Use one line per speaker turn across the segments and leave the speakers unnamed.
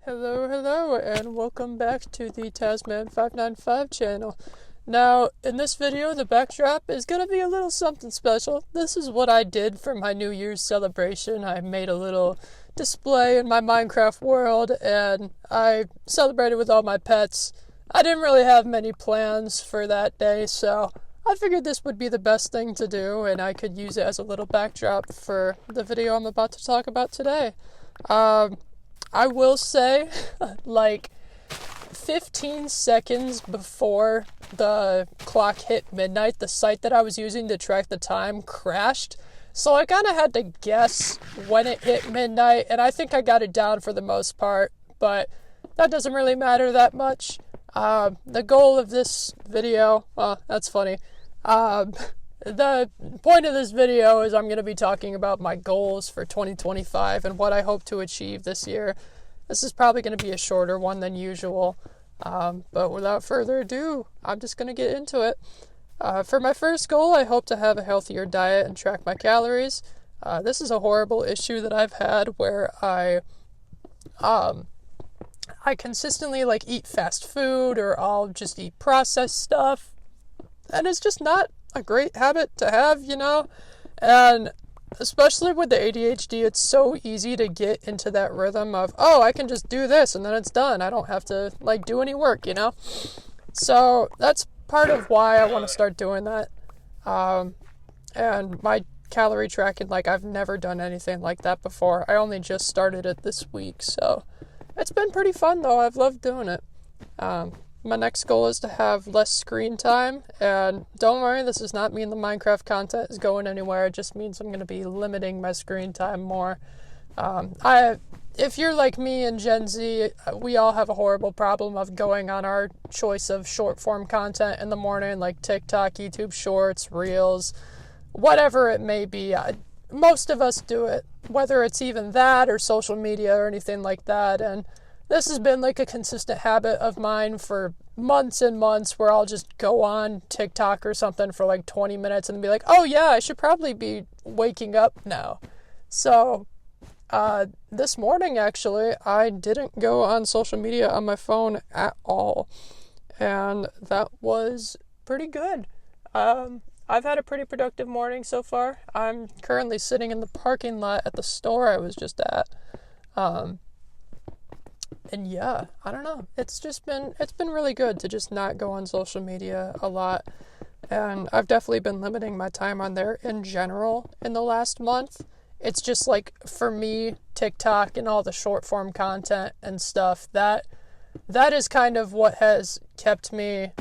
Hello, and welcome back to the Tasman595 channel. Now, in this video, the backdrop is going to be a little something special. This is what I did for my New Year's celebration. I made a little display in my Minecraft world, and I celebrated with all my pets. I didn't really have many plans for that day, so I figured this would be the best thing to do, and I could use it as a little backdrop for the video I'm about to talk about today. I will say, like, 15 seconds before the clock hit midnight, the site that I was using to track the time crashed. So I kind of had to guess when it hit midnight, and I think I got it down for the most part, but that doesn't really matter that much. The goal of this video, that's funny. The point of this video is I'm going to be talking about my goals for 2025 and what I hope to achieve this year. This is probably going to be a shorter one than usual, but without further ado, I'm just going to get into it. For my first goal, I hope to have a healthier diet and track my calories. This is a horrible issue that I've had where I consistently eat fast food, or I'll just eat processed stuff, and it's just not a great habit to have, and especially with the ADHD, it's so easy to get into that rhythm of, I can just do this and then it's done. I don't have to do any work, So that's part of why I want to start doing that. And my calorie tracking, I've never done anything like that before. I only just started it this week, so it's been pretty fun though. I've loved doing it. My next goal is to have less screen time, and don't worry, this does not mean the Minecraft content is going anywhere. It just means I'm going to be limiting my screen time more. If you're like me and Gen Z, we all have a horrible problem of going on our choice of short form content in the morning, like TikTok, YouTube Shorts, Reels, whatever it may be. Most of us do it, whether it's even that or social media or anything like that, and this has been a consistent habit of mine for months and months, where I'll just go on TikTok or something for 20 minutes and be like, oh yeah, I should probably be waking up now. So this morning, actually, I didn't go on social media on my phone at all, and that was pretty good. I've had a pretty productive morning so far. I'm currently sitting in the parking lot at the store I was just at. And yeah, I don't know. It's been really good to just not go on social media a lot. And I've definitely been limiting my time on there in general in the last month. It's just for me, TikTok and all the short form content and stuff, that is kind of what has kept me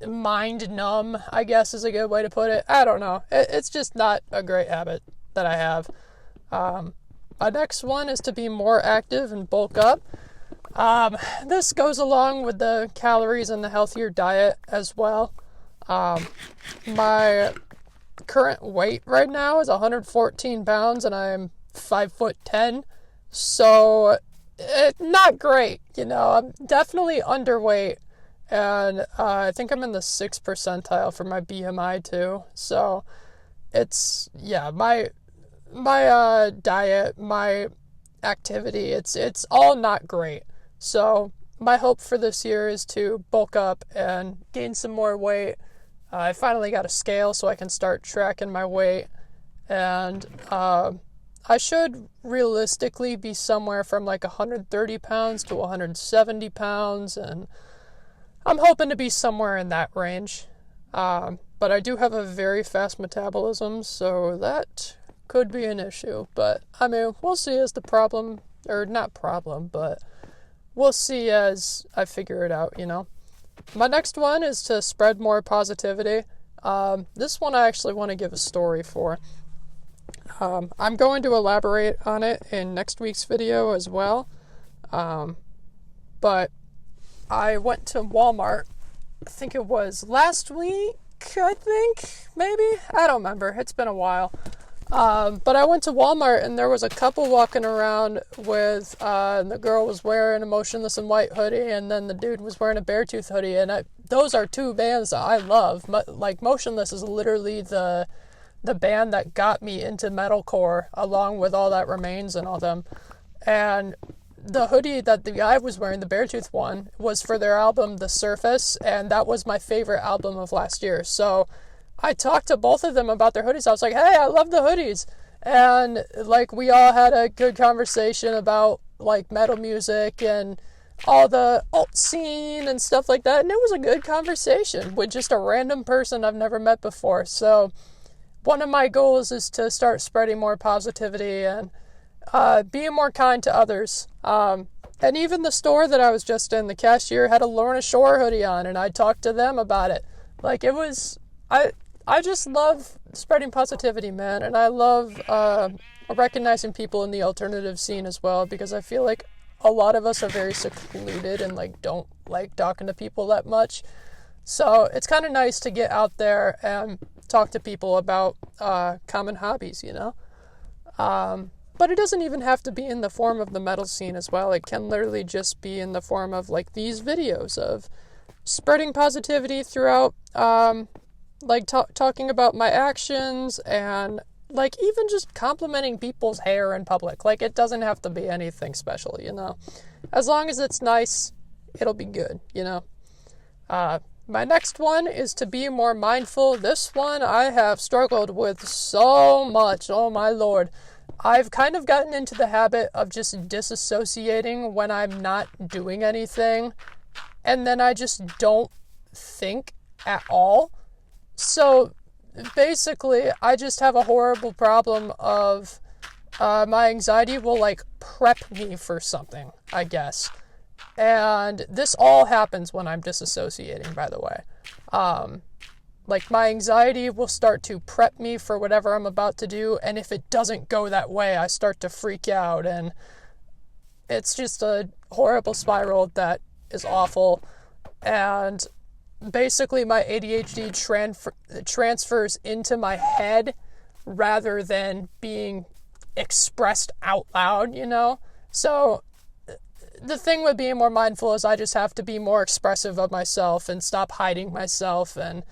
mind numb, I guess is a good way to put it. I don't know. It's just not a great habit that I have. My next one is to be more active and bulk up. This goes along with the calories and the healthier diet as well. My current weight right now is 114 pounds and I'm 5'10", so not great, I'm definitely underweight, and I think I'm in the 6th percentile for my BMI too, so it's, my diet, my activity, it's all not great. So my hope for this year is to bulk up and gain some more weight. I finally got a scale so I can start tracking my weight, and I should realistically be somewhere from 130 pounds to 170 pounds, and I'm hoping to be somewhere in that range. But I do have a very fast metabolism, so that could be an issue, but we'll see as the problem, or not problem, but we'll see as I figure it out, My next one is to spread more positivity. This one I actually want to give a story for. I'm going to elaborate on it in next week's video as well, but I went to Walmart, I think it was last week, maybe? I don't remember, it's been a while. But I went to Walmart and there was a couple walking around with, the girl was wearing a Motionless in White hoodie, and then the dude was wearing a Beartooth hoodie, and those are two bands that I love. Motionless is literally the band that got me into metalcore, along with All That Remains and all them. And the hoodie that the guy was wearing, the Beartooth one, was for their album The Surface, and that was my favorite album of last year. So I talked to both of them about their hoodies. I was like, hey, I love the hoodies. And like we all had a good conversation about like metal music and all the alt scene and stuff like that. And it was a good conversation with just a random person I've never met before. So one of my goals is to start spreading more positivity and being more kind to others. And even the store that I was just in, the cashier had a Lorna Shore hoodie on, and I talked to them about it. Like, it was, I just love spreading positivity, man, and I love recognizing people in the alternative scene as well, because I feel like a lot of us are very secluded and, like, don't like talking to people that much. So it's kind of nice to get out there and talk to people about common hobbies, you know? But it doesn't even have to be in the form of the metal scene as well. It can literally just be in the form of like these videos of spreading positivity throughout, like talking about my actions and like even just complimenting people's hair in public. Like it doesn't have to be anything special, you know. As long as it's nice, it'll be good, you know. My next one is to be more mindful. This one I have struggled with so much. Oh my Lord. I've kind of gotten into the habit of just disassociating when I'm not doing anything, and then I just don't think at all. So basically, I just have a horrible problem of my anxiety will like prep me for something, I guess. And this all happens when I'm disassociating, by the way. Like, my anxiety will start to prep me for whatever I'm about to do, and if it doesn't go that way, I start to freak out, and it's just a horrible spiral that is awful. And basically, my ADHD transfers into my head rather than being expressed out loud, you know? So the thing with being more mindful is I just have to be more expressive of myself and stop hiding myself and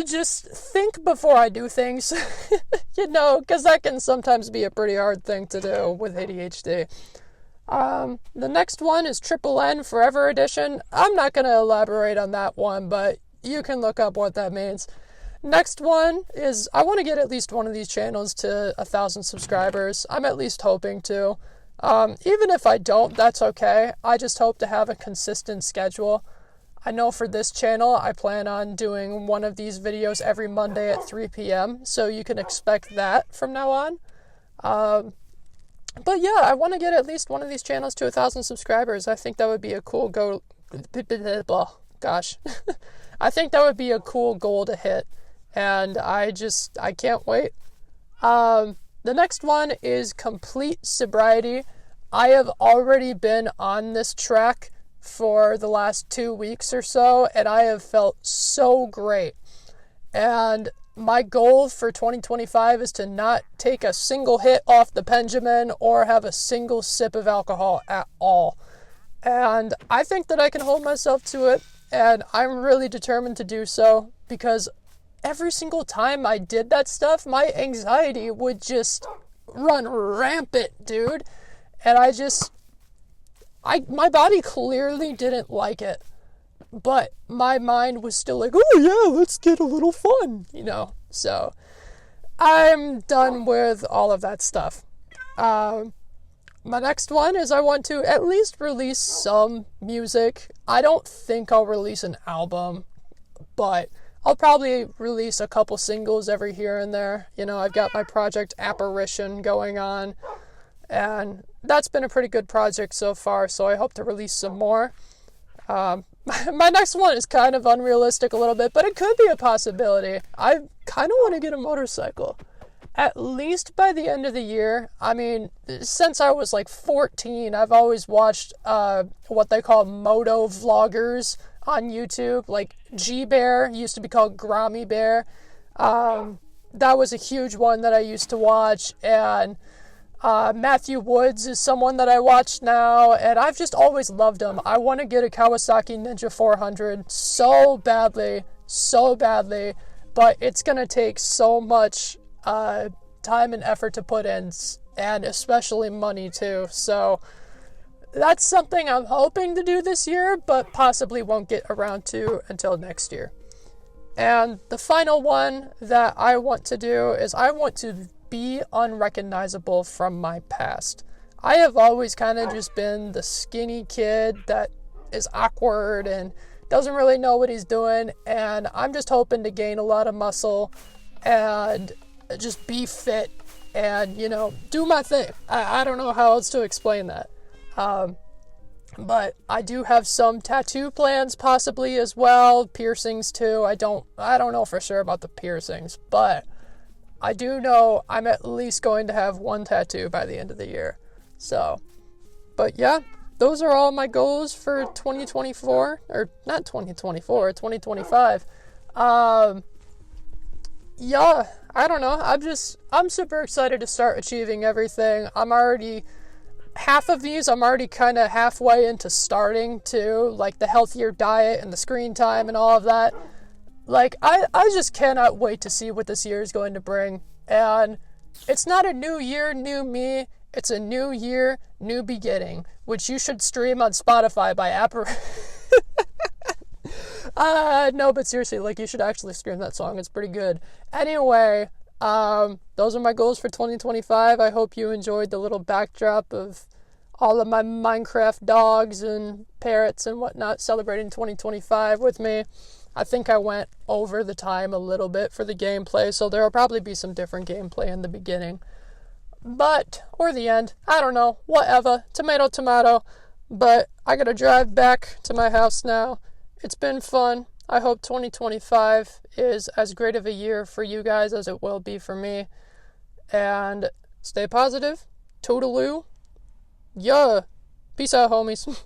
just think before I do things, you know, because that can sometimes be a pretty hard thing to do with ADHD. The next one is Triple N Forever Edition. I'm not going to elaborate on that one, but you can look up what that means. Next one is I want to get at least one of these channels to 1,000 subscribers. I'm at least hoping to. Even if I don't, that's okay. I just hope to have a consistent schedule. I know for this channel, I plan on doing one of these videos every Monday at 3 p.m., so you can expect that from now on. But yeah, I want to get at least one of these channels to 1,000 subscribers. I think that would be a cool goal. Gosh. I think that would be a cool goal to hit, and I can't wait. The next one is complete sobriety. I have already been on this track for the last 2 weeks or so, and I have felt so great. And my goal for 2025 is to not take a single hit off the Benjamin or have a single sip of alcohol at all. And I think that I can hold myself to it, and I'm really determined to do so, because every single time I did that stuff, my anxiety would just run rampant, dude. And my body clearly didn't like it, but my mind was still like, oh yeah, let's get a little fun, you know? So I'm done with all of that stuff. My next one is I want to at least release some music. I don't think I'll release an album, but I'll probably release a couple singles every here and there. You know, I've got my project Apparition going on, and that's been a pretty good project so far, so I hope to release some more. My next one is kind of unrealistic a little bit, but it could be a possibility. I kind of want to get a motorcycle, at least by the end of the year. I mean, since I was like 14, I've always watched what they call moto vloggers on YouTube, like G-Bear, used to be called Grammy Bear. That was a huge one that I used to watch, and Matthew Woods is someone that I watch now, and I've just always loved him. I want to get a Kawasaki Ninja 400 so badly, but it's going to take so much time and effort to put in and especially money too. So that's something I'm hoping to do this year, but possibly won't get around to until next year. And the final one that I want to do is I want to be unrecognizable from my past. I have always kind of just been the skinny kid that is awkward and doesn't really know what he's doing, and I'm just hoping to gain a lot of muscle and just be fit and, do my thing. I don't know how else to explain that. But I do have some tattoo plans possibly as well, piercings too. I don't know for sure about the piercings, but I do know I'm at least going to have one tattoo by the end of the year. So, but yeah, those are all my goals for 2024, or not 2024, 2025. Yeah, I don't know. I'm super excited to start achieving everything. Half of these I'm already kind of halfway into starting too, like the healthier diet and the screen time and all of that. Like, I just cannot wait to see what this year is going to bring. And it's not a new year, new me. It's a new year, new beginning, which you should stream on Spotify by no, but seriously, like, you should actually stream that song. It's pretty good. Anyway, those are my goals for 2025. I hope you enjoyed the little backdrop of all of my Minecraft dogs and parrots and whatnot celebrating 2025 with me. I think I went over the time a little bit for the gameplay, so there will probably be some different gameplay in the beginning. Or the end. I don't know. Whatever. Tomato, tomato. But I gotta drive back to my house now. It's been fun. I hope 2025 is as great of a year for you guys as it will be for me. And stay positive. Toodaloo. Yeah. Peace out, homies.